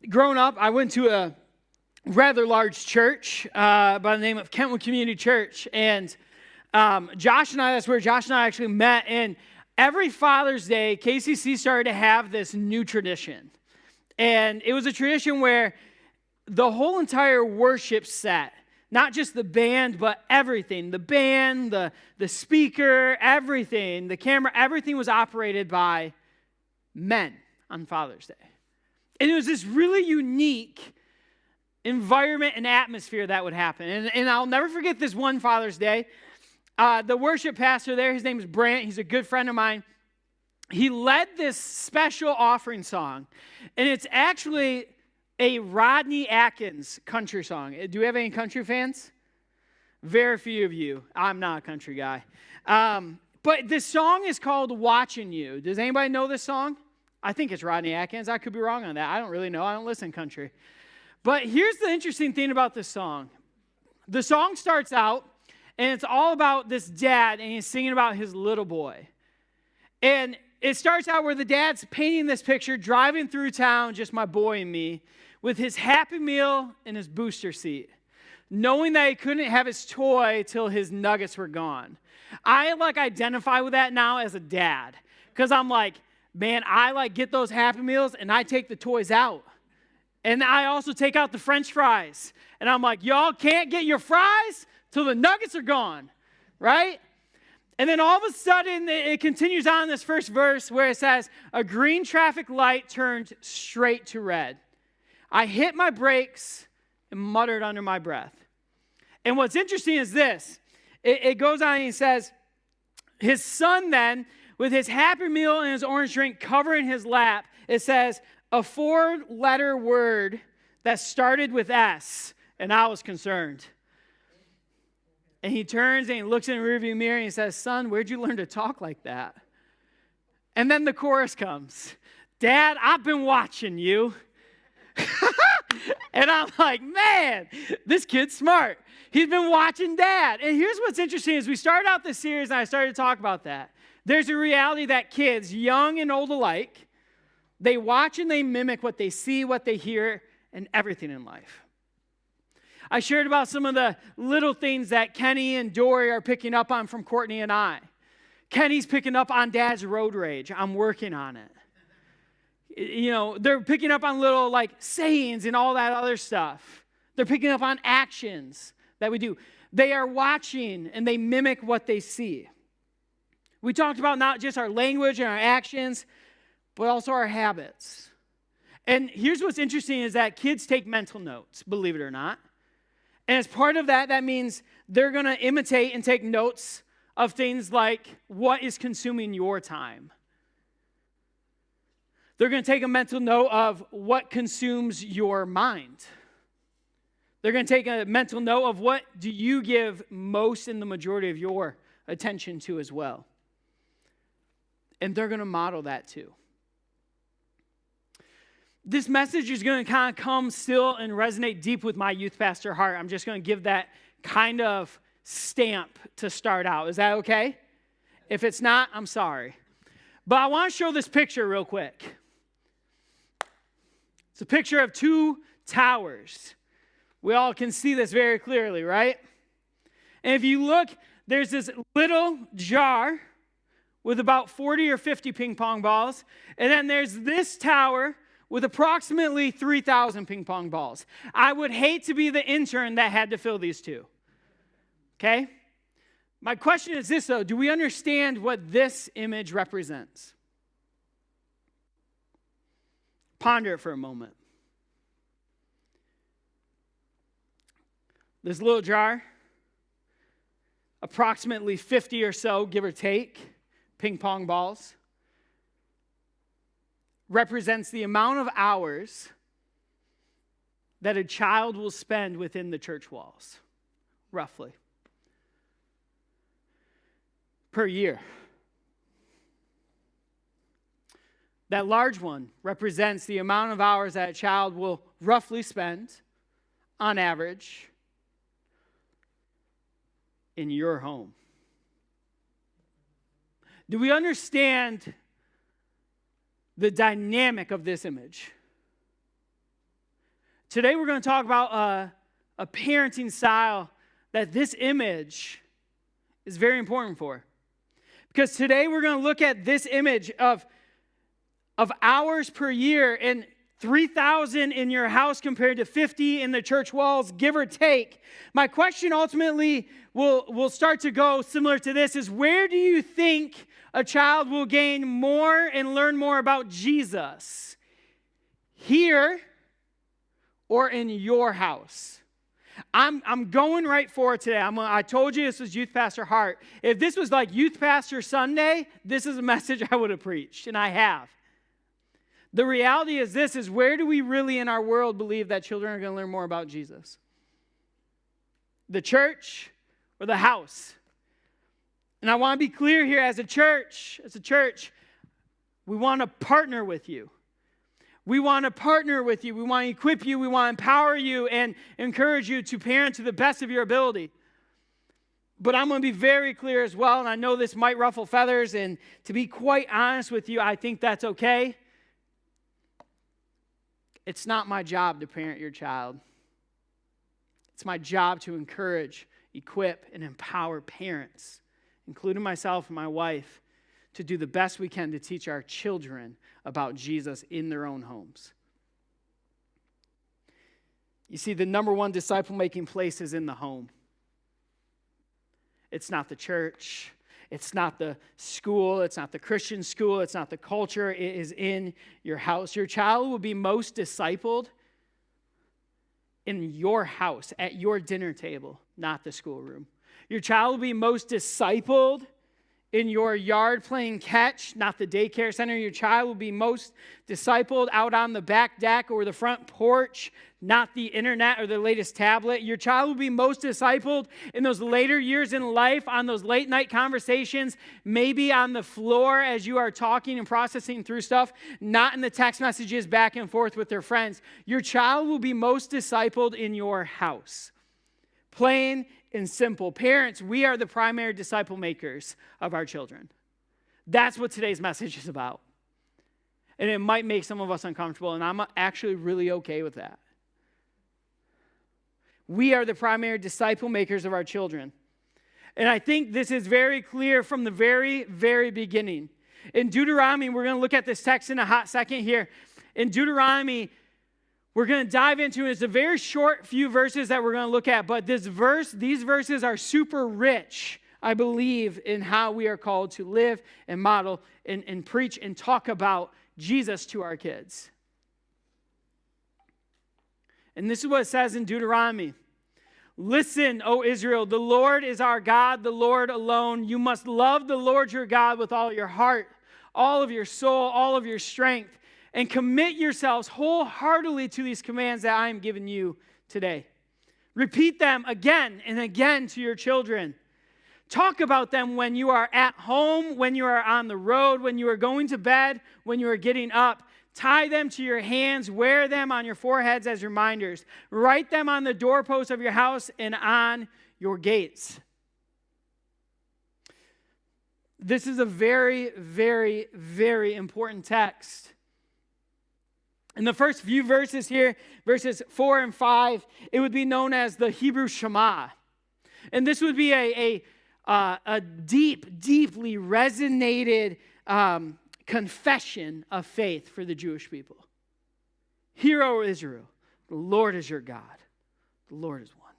growing up, I went to a rather large church by the name of Kentwood Community Church. And that's where Josh and I actually met. And every Father's Day, KCC started to have this new tradition. And it was a tradition where the whole entire worship set, not just the band, but everything, the band, the speaker, everything, the camera, everything was operated by men on Father's Day. And it was this really unique environment and atmosphere that would happen. And I'll never forget this one Father's Day. The worship pastor there, his name is Brant. He's a good friend of mine. He led this special offering song. And it's actually a Rodney Atkins country song. Do we have any country fans? Very few of you. I'm not a country guy. But this song is called Watching You. Does anybody know this song? I think it's Rodney Atkins. I could be wrong on that. I don't really know. I don't listen to country. But here's the interesting thing about this song. The song starts out, and it's all about this dad, and he's singing about his little boy. And it starts out where the dad's painting this picture, driving through town, just my boy and me, with his Happy Meal and his booster seat, knowing that he couldn't have his toy till his nuggets were gone. I identify with that now as a dad, because I'm like, man, I get those Happy Meals and I take the toys out. And I also take out the French fries. And I'm like, y'all can't get your fries till the nuggets are gone, right? And then all of a sudden, it continues on in this first verse where it says, a green traffic light turned straight to red. I hit my brakes and muttered under my breath. And what's interesting is this. It goes on and he says, his son then, with his Happy Meal and his orange drink covering his lap, it says, a 4-letter word that started with S, and I was concerned. And he turns and he looks in the rearview mirror and he says, son, where'd you learn to talk like that? And then the chorus comes, Dad, I've been watching you. And I'm like, man, this kid's smart. He's been watching Dad. And here's what's interesting is we started out this series and I started to talk about that. There's a reality that kids, young and old alike, they watch and they mimic what they see, what they hear, and everything in life. I shared about some of the little things that Kenny and Dory are picking up on from Courtney and I. Kenny's picking up on Dad's road rage. I'm working on it. You know, they're picking up on little sayings and all that other stuff. They're picking up on actions that we do. They are watching and they mimic what they see. We talked about not just our language and our actions, but also our habits. And here's what's interesting is that kids take mental notes, believe it or not. And as part of that, that means they're going to imitate and take notes of things like what is consuming your time. They're going to take a mental note of what consumes your mind. They're going to take a mental note of what do you give most in the majority of your attention to as well. And they're going to model that too. This message is going to kind of come still and resonate deep with my youth pastor heart. I'm just going to give that kind of stamp to start out. Is that okay? If it's not, I'm sorry. But I want to show this picture real quick. It's a picture of 2 towers. We all can see this very clearly, right? And if you look, there's this little jar with about 40 or 50 ping pong balls. And then there's this tower with approximately 3,000 ping pong balls. I would hate to be the intern that had to fill these 2. Okay? My question is this, though. Do we understand what this image represents? Ponder it for a moment. This little jar, approximately 50 or so, give or take, ping pong balls, represents the amount of hours that a child will spend within the church walls, roughly, per year. That large one represents the amount of hours that a child will roughly spend, on average, in your home. Do we understand the dynamic of this image? Today we're going to talk about a parenting style that this image is very important for. Because today we're going to look at this image of hours per year, and 3,000 in your house compared to 50 in the church walls, give or take. My question ultimately will start to go similar to this is, where do you think a child will gain more and learn more about Jesus? Here or in your house? I'm going right for it today. I told you this was Youth Pastor Hart. If this was like Youth Pastor Sunday, this is a message I would have preached, and I have. The reality is this, is where do we really in our world believe that children are going to learn more about Jesus? The church or the house? And I want to be clear here, as a church, we want to partner with you. We want to partner with you. We want to equip you. We want to empower you and encourage you to parent to the best of your ability. But I'm going to be very clear as well, and I know this might ruffle feathers, and to be quite honest with you, I think that's okay. It's not my job to parent your child. It's my job to encourage, equip, and empower parents, including myself and my wife, to do the best we can to teach our children about Jesus in their own homes. You see, the number one disciple-making place is in the home. It's not the church. It's not the school. It's not the Christian school. It's not the culture. It is in your house. Your child will be most discipled in your house, at your dinner table, not the schoolroom. Your child will be most discipled in your yard playing catch, not the daycare center. Your child will be most discipled out on the back deck or the front porch, not the internet or the latest tablet. Your child will be most discipled in those later years in life, on those late night conversations, maybe on the floor as you are talking and processing through stuff, not in the text messages back and forth with their friends. Your child will be most discipled in your house. Plain and simple. Parents, we are the primary disciple makers of our children. That's what today's message is about. And it might make some of us uncomfortable, and I'm actually really okay with that. We are the primary disciple makers of our children. And I think this is very clear from the very, very beginning. In Deuteronomy, we're going to look at this text in a hot second here. In Deuteronomy, we're going to dive into it. It's a very short few verses that we're going to look at, but these verses are super rich, I believe, in how we are called to live and model and preach and talk about Jesus to our kids. And this is what it says in Deuteronomy. Listen, O Israel, the Lord is our God, the Lord alone. You must love the Lord your God with all your heart, all of your soul, all of your strength, and commit yourselves wholeheartedly to these commands that I am giving you today. Repeat them again and again to your children. Talk about them when you are at home, when you are on the road, when you are going to bed, when you are getting up. Tie them to your hands, wear them on your foreheads as reminders. Write them on the doorposts of your house and on your gates. This is a very, very, very important text. In the first few verses here, verses 4 and 5, it would be known as the Hebrew Shema. And this would be a deeply resonated confession of faith for the Jewish people. Hear, O Israel, the Lord is your God. The Lord is one.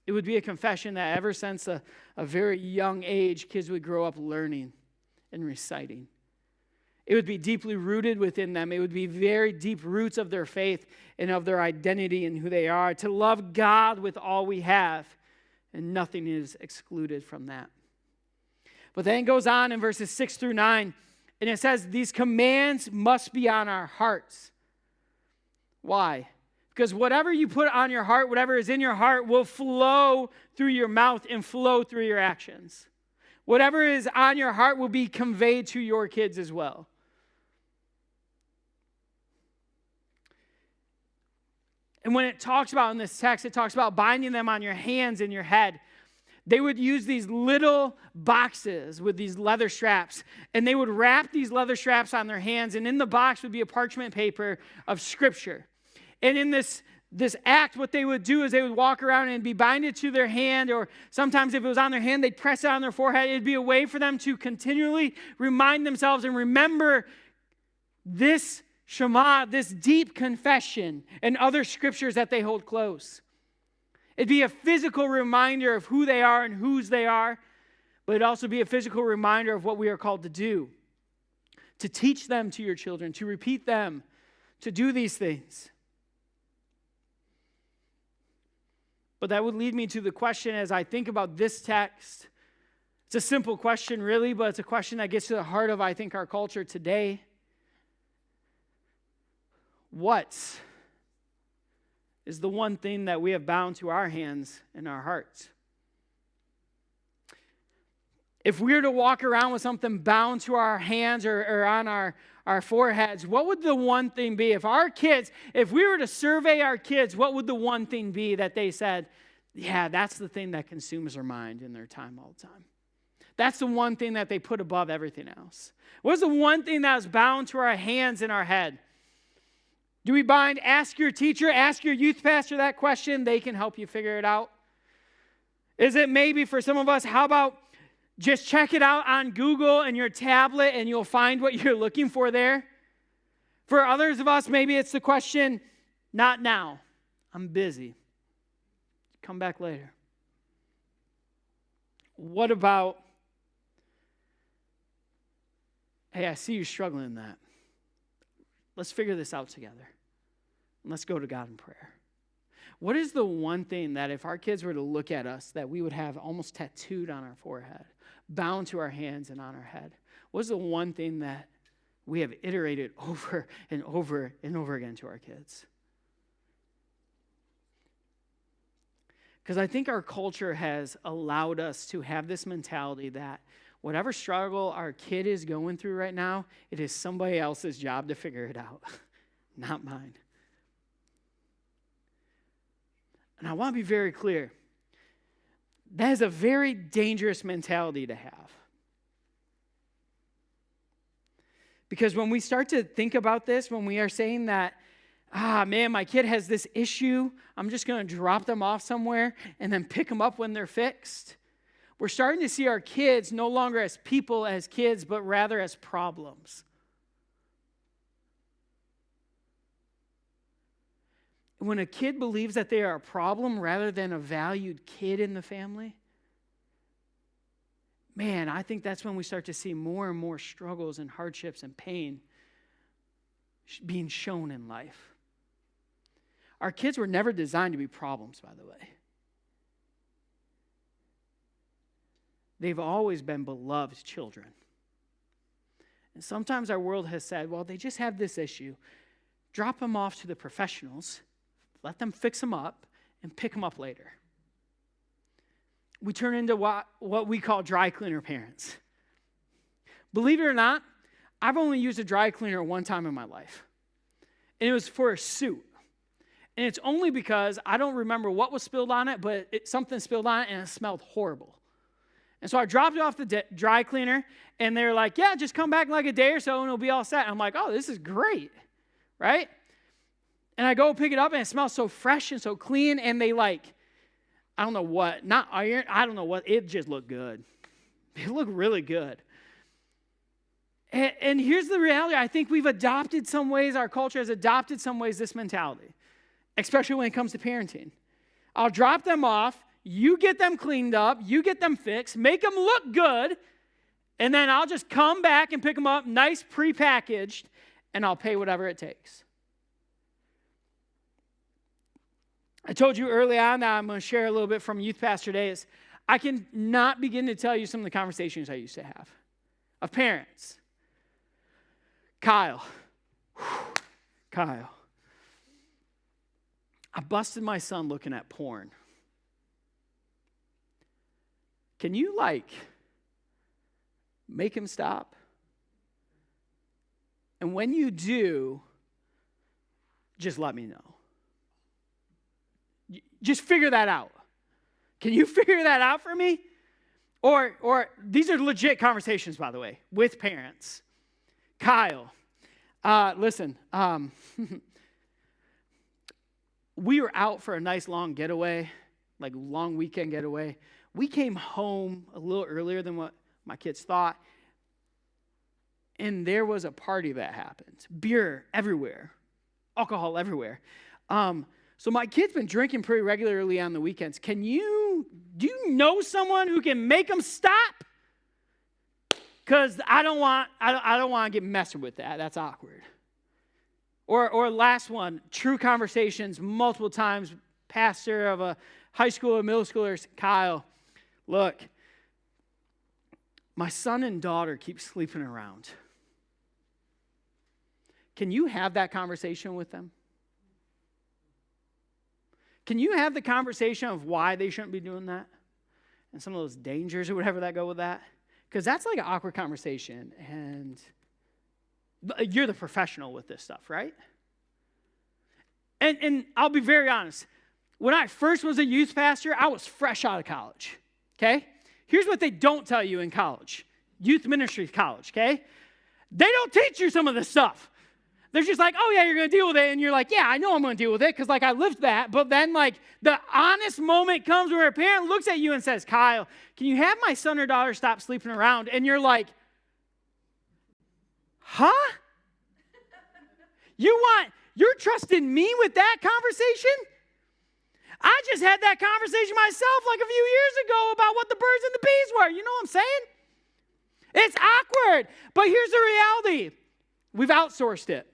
It would be a confession that ever since a very young age, kids would grow up learning and reciting. It would be deeply rooted within them. It would be very deep roots of their faith and of their identity and who they are. To love God with all we have, and nothing is excluded from that. But then it goes on in verses 6 through 9, and it says, these commands must be on our hearts. Why? Because whatever you put on your heart, whatever is in your heart, will flow through your mouth and flow through your actions. Whatever is on your heart will be conveyed to your kids as well. And when it talks about in this text, it talks about binding them on your hands and your head. they would use these little boxes with these leather straps, and they would wrap these leather straps on their hands, and in the box would be a parchment paper of Scripture. And in this act, what they would do is they would walk around and be binded to their hand, or sometimes if it was on their hand, they'd press it on their forehead. It'd be a way for them to continually remind themselves and remember this Shema, this deep confession, and other scriptures that they hold close. It'd be a physical reminder of who they are and whose they are, but it'd also be a physical reminder of what we are called to do, to teach them to your children, to repeat them, to do these things. But that would lead me to the question as I think about this text. It's a simple question, really, but it's a question that gets to the heart of, I think, our culture today. What is the one thing that we have bound to our hands and our hearts? If we were to walk around with something bound to our hands or on our foreheads, what would the one thing be? If we were to survey our kids, what would the one thing be that they said, yeah, that's the thing that consumes their mind in their time all the time? That's the one thing that they put above everything else. What's the one thing that is bound to our hands and our head? Do we bind, ask your teacher, ask your youth pastor that question? They can help you figure it out. Is it maybe for some of us, how about just check it out on Google and your tablet and you'll find what you're looking for there? For others of us, maybe it's the question, not now. I'm busy. Come back later. What about, hey, I see you struggling in that. Let's figure this out together. And let's go to God in prayer. What is the one thing that if our kids were to look at us that we would have almost tattooed on our forehead, bound to our hands and on our head? What is the one thing that we have iterated over and over and over again to our kids? Because I think our culture has allowed us to have this mentality that whatever struggle our kid is going through right now, it is somebody else's job to figure it out, not mine. And I want to be very clear. That is a very dangerous mentality to have. Because when we start to think about this, when we are saying that, man, my kid has this issue, I'm just going to drop them off somewhere and then pick them up when they're fixed. We're starting to see our kids no longer as people, as kids, but rather as problems. When a kid believes that they are a problem rather than a valued kid in the family, man, I think that's when we start to see more and more struggles and hardships and pain being shown in life. Our kids were never designed to be problems, by the way. They've always been beloved children. And sometimes our world has said, well, they just have this issue. Drop them off to the professionals, let them fix them up, and pick them up later. We turn into what we call dry cleaner parents. Believe it or not, I've only used a dry cleaner one time in my life. And it was for a suit. And it's only because I don't remember what was spilled on it, but something spilled on it and it smelled horrible. And so I dropped it off the dry cleaner, and they're like, yeah, just come back in like a day or so, and it'll be all set. And I'm like, oh, this is great, right? And I go pick it up, and it smells so fresh and so clean, and they I don't know what, not iron, I don't know what, it just looked good. It looked really good. And here's the reality. I think we've adopted some ways, our culture has adopted some ways this mentality, especially when it comes to parenting. I'll drop them off. You get them cleaned up, you get them fixed, make them look good, and then I'll just come back and pick them up, nice prepackaged, and I'll pay whatever it takes. I told you early on that I'm going to share a little bit from Youth Pastor Days. I can not begin to tell you some of the conversations I used to have of parents. Kyle. I busted my son looking at porn. Can you, make him stop? And when you do, just let me know. Just figure that out. Can you figure that out for me? Or these are legit conversations, by the way, with parents. Kyle, listen, we were out for a nice long getaway, like long weekend getaway. We came home a little earlier than what my kids thought, and there was a party that happened. Beer everywhere, alcohol everywhere. So my kid's been drinking pretty regularly on the weekends. Do you know someone who can make them stop? Because I don't want to get messed with that. That's awkward. Or last one, true conversations multiple times. Pastor of a high school and middle schoolers, Kyle, look, my son and daughter keep sleeping around. Can you have that conversation with them? Can you have the conversation of why they shouldn't be doing that? And some of those dangers or whatever that go with that? Because that's like an awkward conversation. And you're the professional with this stuff, right? And I'll be very honest. When I first was a youth pastor, I was fresh out of college, okay? Here's what they don't tell you in college, youth ministry college, okay? They don't teach you some of this stuff. They're just like, oh, yeah, you're going to deal with it. And you're like, yeah, I know I'm going to deal with it because, like, I lived that. But then, like, the honest moment comes where a parent looks at you and says, Kyle, can you have my son or daughter stop sleeping around? And you're like, huh? You're trusting me with that conversation? I just had that conversation myself like a few years ago about what the birds and the bees were. You know what I'm saying? It's awkward. But here's the reality. We've outsourced it.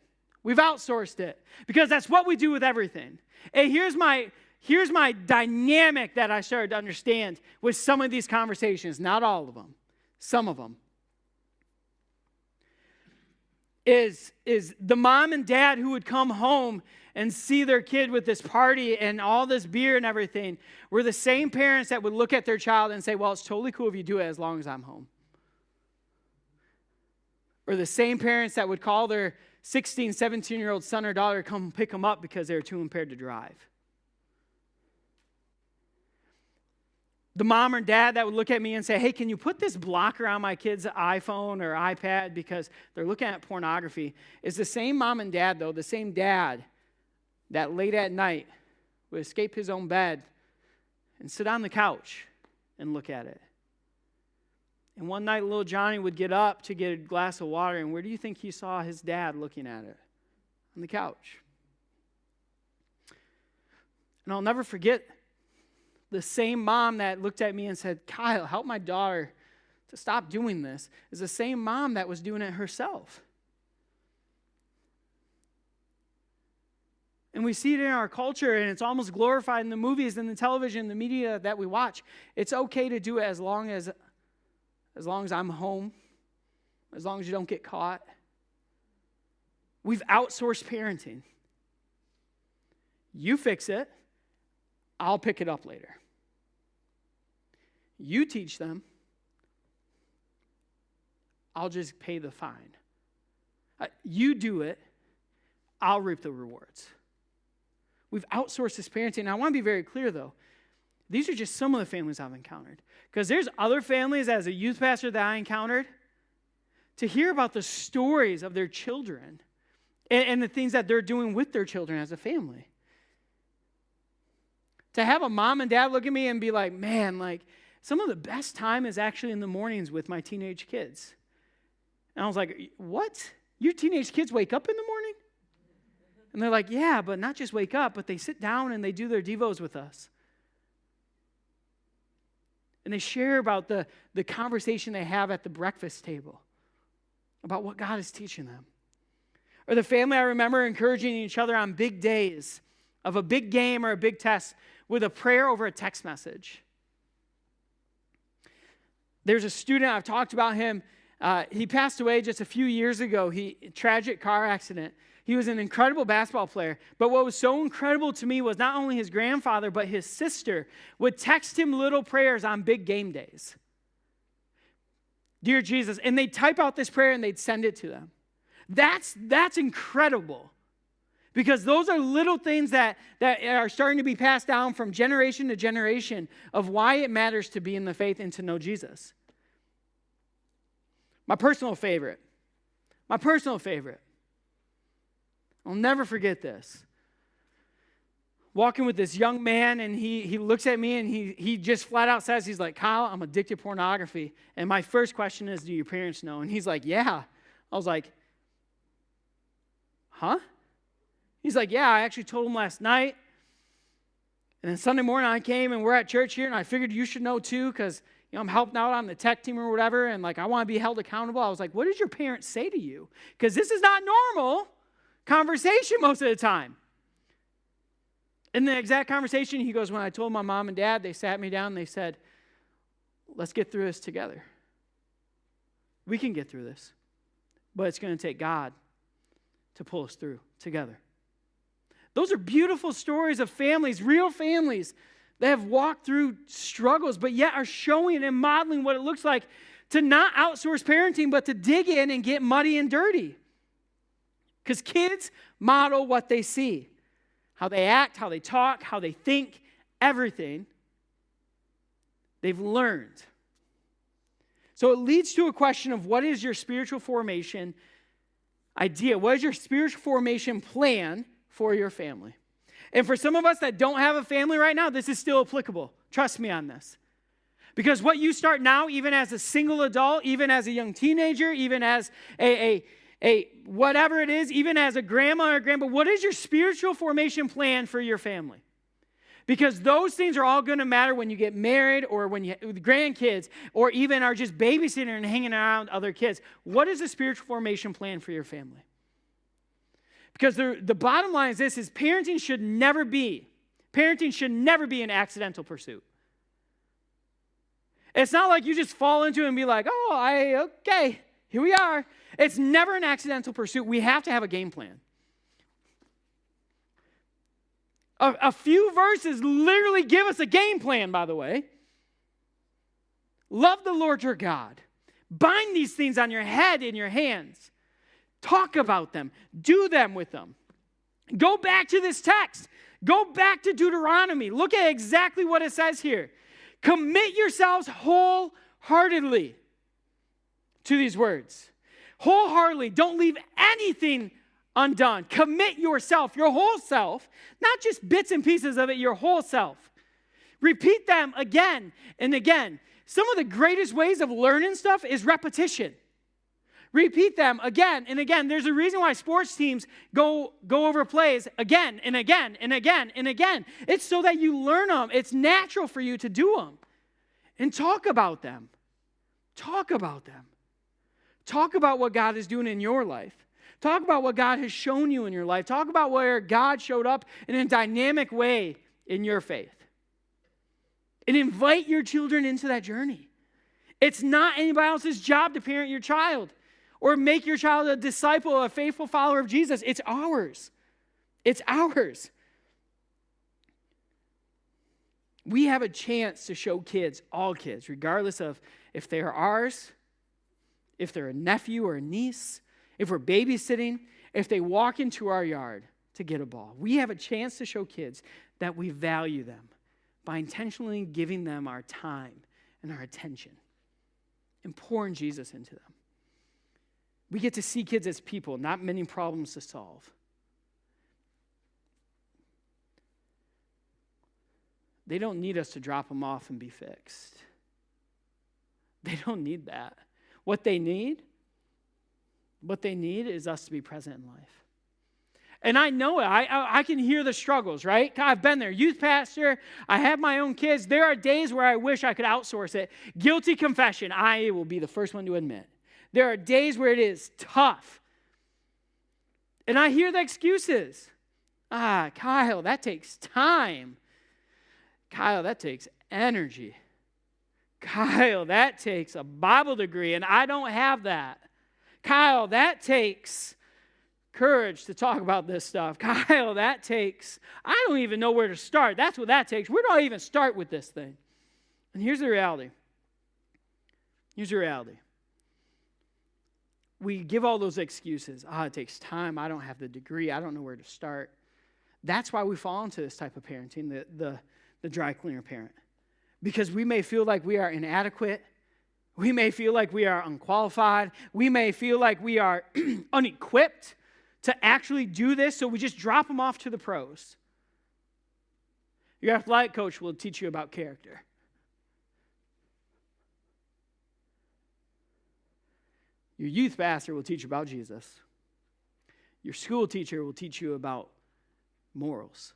We've outsourced it because that's what we do with everything. And here's my dynamic that I started to understand with some of these conversations, not all of them, some of them, is the mom and dad who would come home and see their kid with this party and all this beer and everything were the same parents that would look at their child and say, well, it's totally cool if you do it as long as I'm home. Or the same parents that would call their 16, 17-year-old son or daughter to come pick them up because they were too impaired to drive. The mom or dad that would look at me and say, hey, can you put this blocker on my kid's iPhone or iPad because they're looking at pornography, is the same mom and dad, though, the same dad that late at night would escape his own bed and sit on the couch and look at it. And one night, little Johnny would get up to get a glass of water, and where do you think he saw his dad looking at it? On the couch. And I'll never forget the same mom that looked at me and said, Kyle, help my daughter to stop doing this, is the same mom that was doing it herself. And we see it in our culture, and it's almost glorified in the movies and the television, the media that we watch. It's okay to do it as long as I'm home, as long as you don't get caught. We've outsourced parenting. You fix it, I'll pick it up later. You teach them, I'll just pay the fine. You do it, I'll reap the rewards. We've outsourced this parenting. And I want to be very clear, though. These are just some of the families I've encountered. Because there's other families as a youth pastor that I encountered to hear about the stories of their children and the things that they're doing with their children as a family. To have a mom and dad look at me and be like, man, like some of the best time is actually in the mornings with my teenage kids. And I was like, what? Your teenage kids wake up in the morning? And they're like, yeah, but not just wake up, but they sit down and they do their devos with us. And they share about the conversation they have at the breakfast table, about what God is teaching them. Or the family I remember encouraging each other on big days of a big game or a big test with a prayer over a text message. There's a student, I've talked about him. He passed away just a few years ago. Tragic car accident. He was an incredible basketball player. But what was so incredible to me was not only his grandfather, but his sister would text him little prayers on big game days. Dear Jesus. And they'd type out this prayer and they'd send it to them. That's incredible. Because those are little things that are starting to be passed down from generation to generation of why it matters to be in the faith and to know Jesus. My personal favorite. I'll never forget this. Walking with this young man, and he looks at me, and he just flat out says, he's like, Kyle, I'm addicted to pornography. And my first question is, do your parents know? And he's like, yeah. I was like, huh? He's like, yeah, I actually told him last night. And then Sunday morning I came, and we're at church here, and I figured you should know too, because I'm helping out on the tech team or whatever, and like I want to be held accountable. I was like, what did your parents say to you? Because this is not normal conversation most of the time. In the exact conversation, he goes, when I told my mom and dad, they sat me down and they said, let's get through this together. We can get through this, but it's going to take God to pull us through together. Those are beautiful stories of families, real families, that have walked through struggles, but yet are showing and modeling what it looks like to not outsource parenting, but to dig in and get muddy and dirty. Because kids model what they see. How they act, how they talk, how they think, everything they've learned. So it leads to a question of what is your spiritual formation idea? What is your spiritual formation plan for your family? And for some of us that don't have a family right now, this is still applicable. Trust me on this. Because what you start now, even as a single adult, even as a young teenager, even as a whatever it is, even as a grandma or grandpa, what is your spiritual formation plan for your family? Because those things are all going to matter when you get married or when you with grandkids or even are just babysitting and hanging around other kids. What is the spiritual formation plan for your family? Because the bottom line is this, is parenting should never be an accidental pursuit. It's not like you just fall into it and be like, okay, here we are. It's never an accidental pursuit. We have to have a game plan. A few verses literally give us a game plan, by the way. Love the Lord your God. Bind these things on your head and your hands. Talk about them. Do them with them. Go back to this text. Go back to Deuteronomy. Look at exactly what it says here. Commit yourselves wholeheartedly to these words. Wholeheartedly. Don't leave anything undone. Commit yourself, your whole self, not just bits and pieces of it, your whole self. Repeat them again and again. Some of the greatest ways of learning stuff is repetition. Repeat them again and again. There's a reason why sports teams go over plays again and again and again and again. It's so that you learn them. It's natural for you to do them. And talk about them. Talk about them. Talk about what God is doing in your life. Talk about what God has shown you in your life. Talk about where God showed up in a dynamic way in your faith. And invite your children into that journey. It's not anybody else's job to parent your child or make your child a disciple, a faithful follower of Jesus. It's ours. It's ours. We have a chance to show kids, all kids, regardless of if they are ours, if they're a nephew or a niece, if we're babysitting, if they walk into our yard to get a ball. We have a chance to show kids that we value them by intentionally giving them our time and our attention and pouring Jesus into them. We get to see kids as people, not many problems to solve. They don't need us to drop them off and be fixed. They don't need that. What they need is us to be present in life. And I know it. I can hear the struggles, right? I've been there. Youth pastor. I have my own kids. There are days where I wish I could outsource it. Guilty confession. I will be the first one to admit. There are days where it is tough. And I hear the excuses. Kyle, that takes time. Kyle, that takes energy. Kyle, that takes a Bible degree, and I don't have that. Kyle, that takes courage to talk about this stuff. Kyle, that takes, I don't even know where to start. That's what that takes. Where do I even start with this thing? And here's the reality. we give all those excuses. It takes time. I don't have the degree. I don't know where to start. That's why we fall into this type of parenting, the dry cleaner parent. Because we may feel like we are inadequate. We may feel like we are unqualified. We may feel like we are unequipped to actually do this, so we just drop them off to the pros. Your athletic coach will teach you about character. Your youth pastor will teach you about Jesus. Your school teacher will teach you about morals.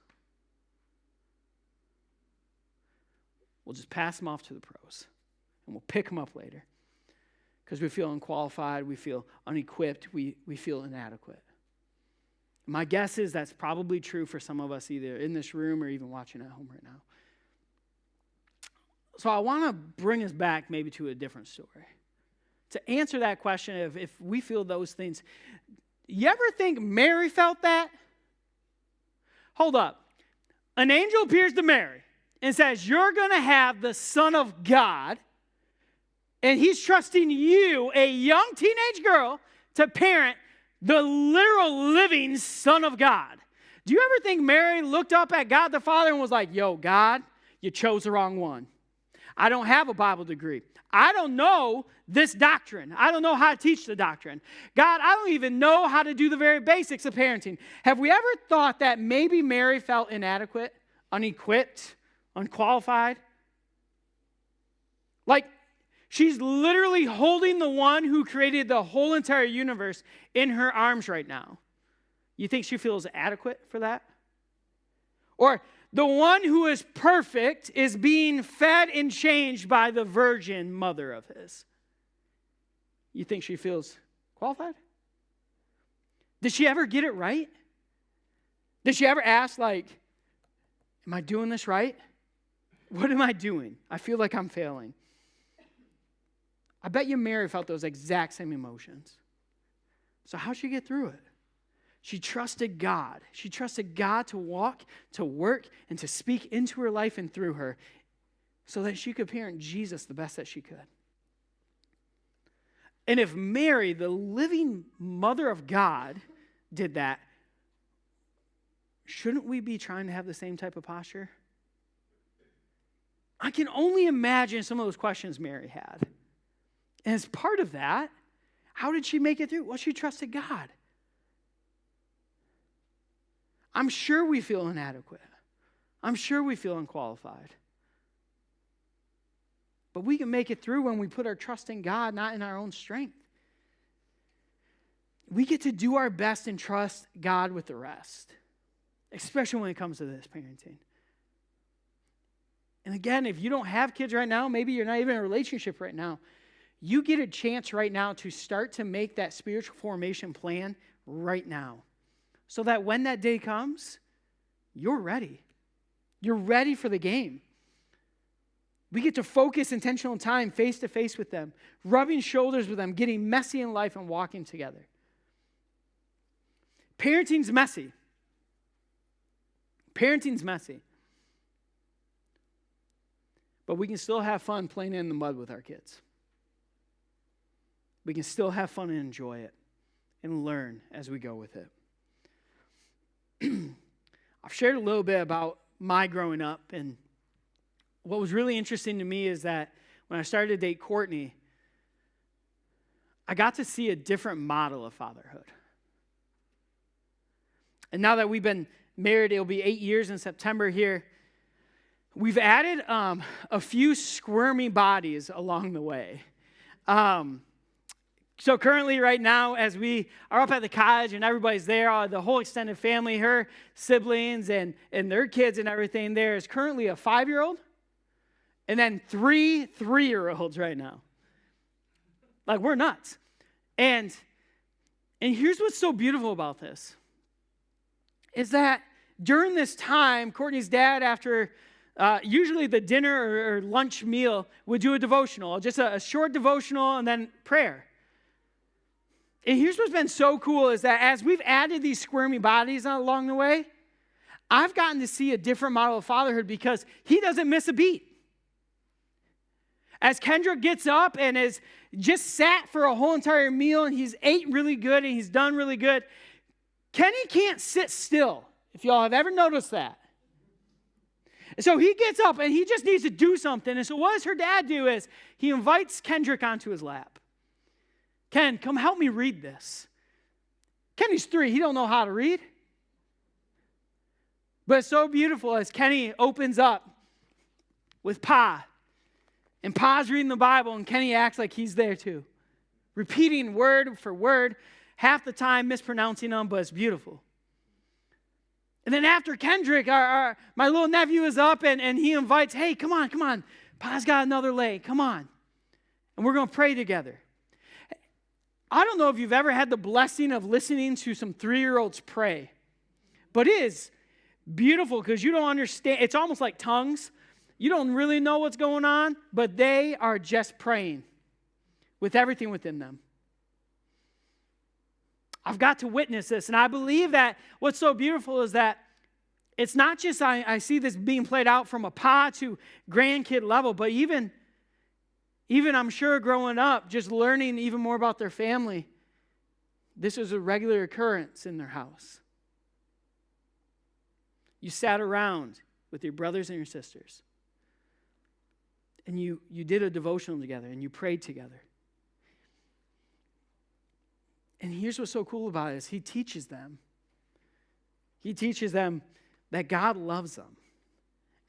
We'll just pass them off to the pros, and we'll pick them up later because we feel unqualified, we feel unequipped, we feel inadequate. My guess is that's probably true for some of us either in this room or even watching at home right now. So I want to bring us back maybe to a different story. To answer that question of if we feel those things, you ever think Mary felt that? Hold up. An angel appears to Mary and says, you're going to have the Son of God, and he's trusting you, a young teenage girl, to parent the literal living Son of God. Do you ever think Mary looked up at God the Father and was like, yo, God, you chose the wrong one. I don't have a Bible degree. I don't know this doctrine. I don't know how to teach the doctrine. God, I don't even know how to do the very basics of parenting. Have we ever thought that maybe Mary felt inadequate, unequipped, unqualified? Like, she's literally holding the one who created the whole entire universe in her arms right now. You think she feels adequate for that? Or the one who is perfect is being fed and changed by the virgin mother of his. You think she feels qualified? Did she ever get it right? Did she ever ask, like, am I doing this right? What am I doing? I feel like I'm failing. I bet you Mary felt those exact same emotions. So how'd she get through it? She trusted God. She trusted God to walk, to work, and to speak into her life and through her so that she could parent Jesus the best that she could. And if Mary, the living mother of God, did that, shouldn't we be trying to have the same type of posture? I can only imagine some of those questions Mary had. And as part of that, how did she make it through? Well, she trusted God. I'm sure we feel inadequate. I'm sure we feel unqualified. But we can make it through when we put our trust in God, not in our own strength. We get to do our best and trust God with the rest, especially when it comes to this parenting. And again, if you don't have kids right now, maybe you're not even in a relationship right now, you get a chance right now to start to make that spiritual formation plan right now. So that when that day comes, you're ready. You're ready for the game. We get to focus intentional time face to face with them, rubbing shoulders with them, getting messy in life and walking together. Parenting's messy. Parenting's messy. But we can still have fun playing in the mud with our kids. We can still have fun and enjoy it and learn as we go with it. I've shared a little bit about my growing up, and what was really interesting to me is that when I started to date Courtney, I got to see a different model of fatherhood. And now that we've been married, it'll be 8 years in September here, we've added a few squirmy bodies along the way. So currently right now, as we are up at the cottage and everybody's there, the whole extended family, her siblings and their kids and everything, there is currently a 5-year-old and then 3 3-year-olds right now. Like, we're nuts. And here's what's so beautiful about this, is that during this time, Courtney's dad, after usually the dinner or lunch meal, would do a devotional, just a short devotional and then prayer. And here's what's been so cool is that as we've added these squirmy bodies along the way, I've gotten to see a different model of fatherhood because he doesn't miss a beat. As Kendra gets up and is just sat for a whole entire meal and he's ate really good and he's done really good. Kenny can't sit still, if y'all have ever noticed that. So he gets up and he just needs to do something. And so what does her dad do is he invites Kendrick onto his lap. Ken, come help me read this. Kenny's 3. He don't know how to read. But it's so beautiful as Kenny opens up with Pa. And Pa's reading the Bible and Kenny acts like he's there too. Repeating word for word, half the time mispronouncing them, but it's beautiful. And then after Kendrick, my little nephew is up and he invites, hey, come on. Pa's got another leg, come on. And we're going to pray together. I don't know if you've ever had the blessing of listening to some 3-year-olds pray, but it is beautiful because you don't understand. It's almost like tongues. You don't really know what's going on, but they are just praying with everything within them. I've got to witness this, and I believe that what's so beautiful is that it's not just I see this being played out from a pa to grandkid level, but even I'm sure growing up, just learning even more about their family, this was a regular occurrence in their house. You sat around with your brothers and your sisters, and you did a devotional together, and you prayed together. And here's what's so cool about it is he teaches them. He teaches them that God loves them.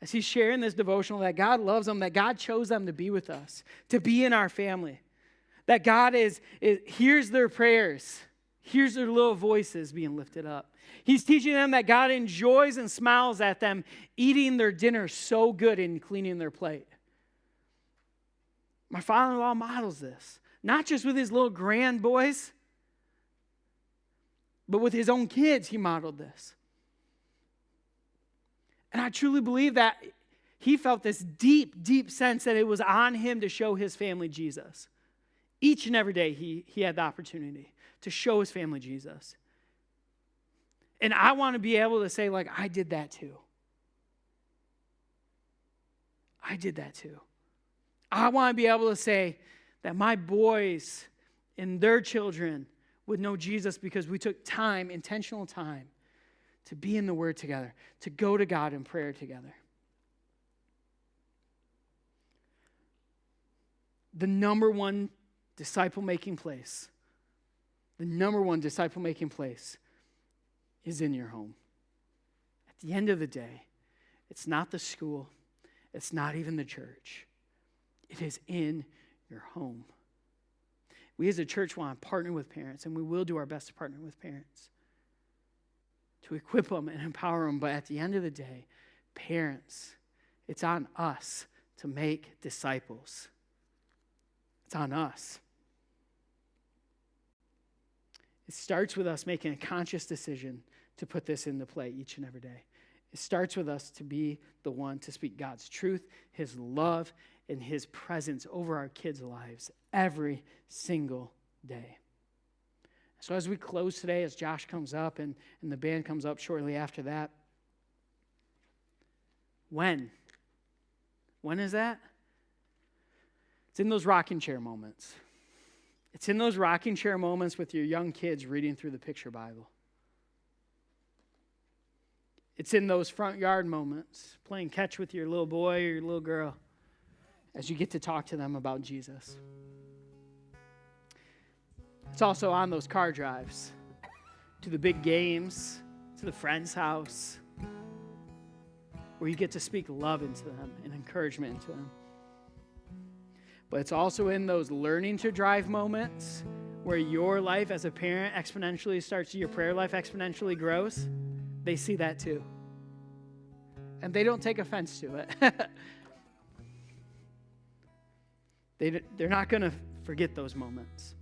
As he's sharing this devotional, that God loves them, that God chose them to be with us, to be in our family. That God hears their prayers, hears their little voices being lifted up. He's teaching them that God enjoys and smiles at them eating their dinner so good and cleaning their plate. My father-in-law models this, not just with his little grand boys, but with his own kids, he modeled this. And I truly believe that he felt this deep, deep sense that it was on him to show his family Jesus. Each and every day he had the opportunity to show his family Jesus. And I want to be able to say, like, I did that too. I did that too. I want to be able to say that my boys and their children would know Jesus because we took time, intentional time, to be in the Word together, to go to God in prayer together. The number one disciple-making place is in your home. At the end of the day, it's not the school, it's not even the church. It is in your home. We as a church want to partner with parents, and we will do our best to partner with parents, to equip them and empower them. But at the end of the day, parents, it's on us to make disciples. It's on us. It starts with us making a conscious decision to put this into play each and every day. It starts with us to be the one to speak God's truth, His love, and His presence over our kids' lives every single day. So as we close today, as Josh comes up and the band comes up shortly after that, when is that? It's in those rocking chair moments. It's in those rocking chair moments with your young kids reading through the picture Bible. It's in those front yard moments, playing catch with your little boy or your little girl as you get to talk to them about Jesus. It's also on those car drives to the big games, to the friend's house, where you get to speak love into them and encouragement into them. But it's also in those learning to drive moments where your life as a parent exponentially starts, your prayer life exponentially grows. They see that too. And they don't take offense to it. They're not going to forget those moments.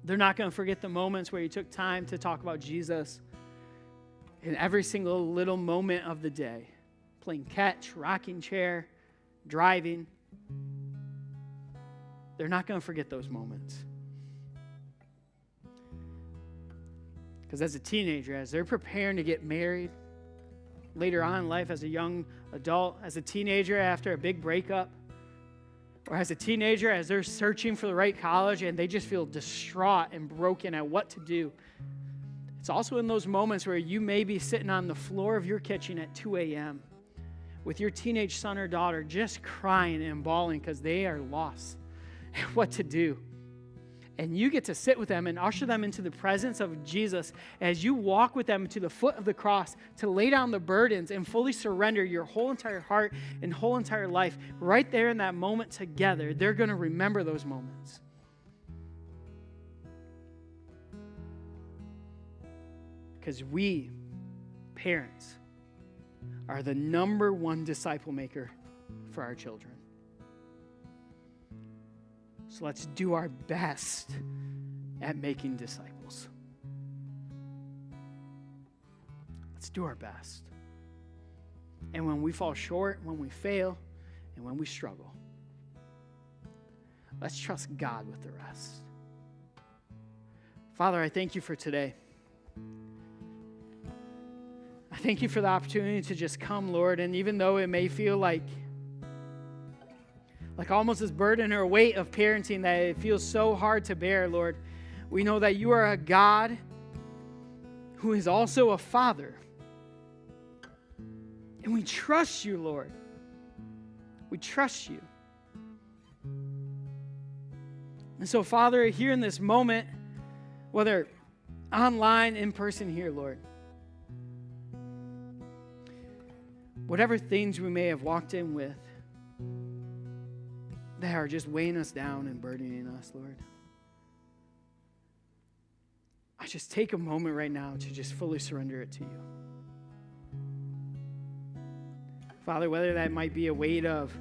They're not going to forget the moments where you took time to talk about Jesus in every single little moment of the day. Playing catch, rocking chair, driving. They're not going to forget those moments. Because as a teenager, as they're preparing to get married, later on in life as a young adult, as a teenager after a big breakup, Or as a teenager, as they're searching for the right college and they just feel distraught and broken at what to do. It's also in those moments where you may be sitting on the floor of your kitchen at 2 a.m. with your teenage son or daughter just crying and bawling because they are lost at what to do. And you get to sit with them and usher them into the presence of Jesus as you walk with them to the foot of the cross to lay down the burdens and fully surrender your whole entire heart and whole entire life. Right there in that moment together, they're going to remember those moments. Because we, parents, are the number one disciple maker for our children. So let's do our best at making disciples. Let's do our best. And when we fall short, when we fail, and when we struggle, let's trust God with the rest. Father, I thank you for today. I thank you for the opportunity to just come, Lord, and even though it may feel like almost this burden or weight of parenting that it feels so hard to bear, Lord, we know that you are a God who is also a Father. And we trust you, Lord. We trust you. And so, Father, here in this moment, whether online, in person here, Lord, whatever things we may have walked in with that are just weighing us down and burdening us, Lord, I just take a moment right now to just fully surrender it to you. Father, whether that might be a weight of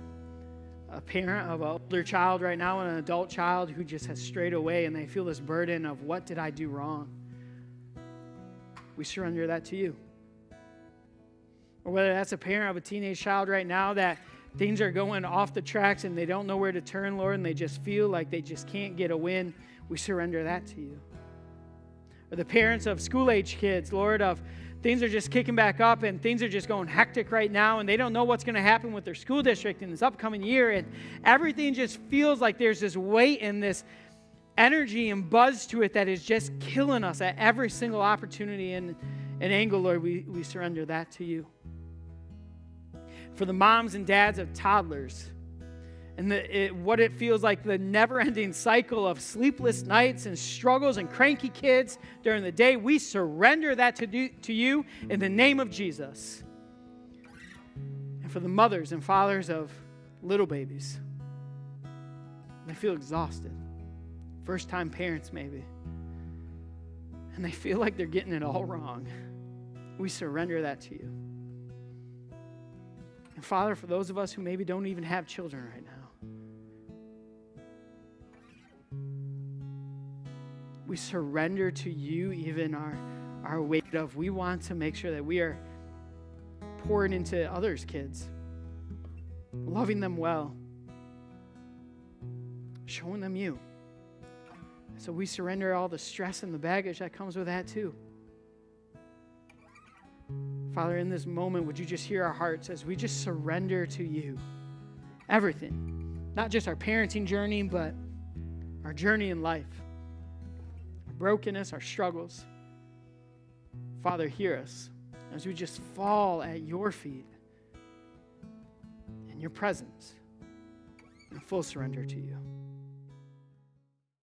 a parent of an older child right now and an adult child who just has strayed away and they feel this burden of what did I do wrong? We surrender that to you. Or whether that's a parent of a teenage child right now that things are going off the tracks and they don't know where to turn, Lord, and they just feel like they just can't get a win, we surrender that to you. Or the parents of school-age kids, Lord, of things are just kicking back up and things are just going hectic right now and they don't know what's going to happen with their school district in this upcoming year, and everything just feels like there's this weight and this energy and buzz to it that is just killing us at every single opportunity and angle, Lord. We surrender that to you. For the moms and dads of toddlers and what it feels like the never-ending cycle of sleepless nights and struggles and cranky kids during the day, we surrender that to you in the name of Jesus. And for the mothers and fathers of little babies, they feel exhausted. First-time parents maybe. And they feel like they're getting it all wrong. We surrender that to you. And Father, for those of us who maybe don't even have children right now, we surrender to you even our weight of we want to make sure that we are pouring into others' kids, loving them well, showing them you. So we surrender all the stress and the baggage that comes with that too. Father, in this moment, would you just hear our hearts as we just surrender to you everything, not just our parenting journey, but our journey in life, our brokenness, our struggles. Father, hear us as we just fall at your feet in your presence in full surrender to you.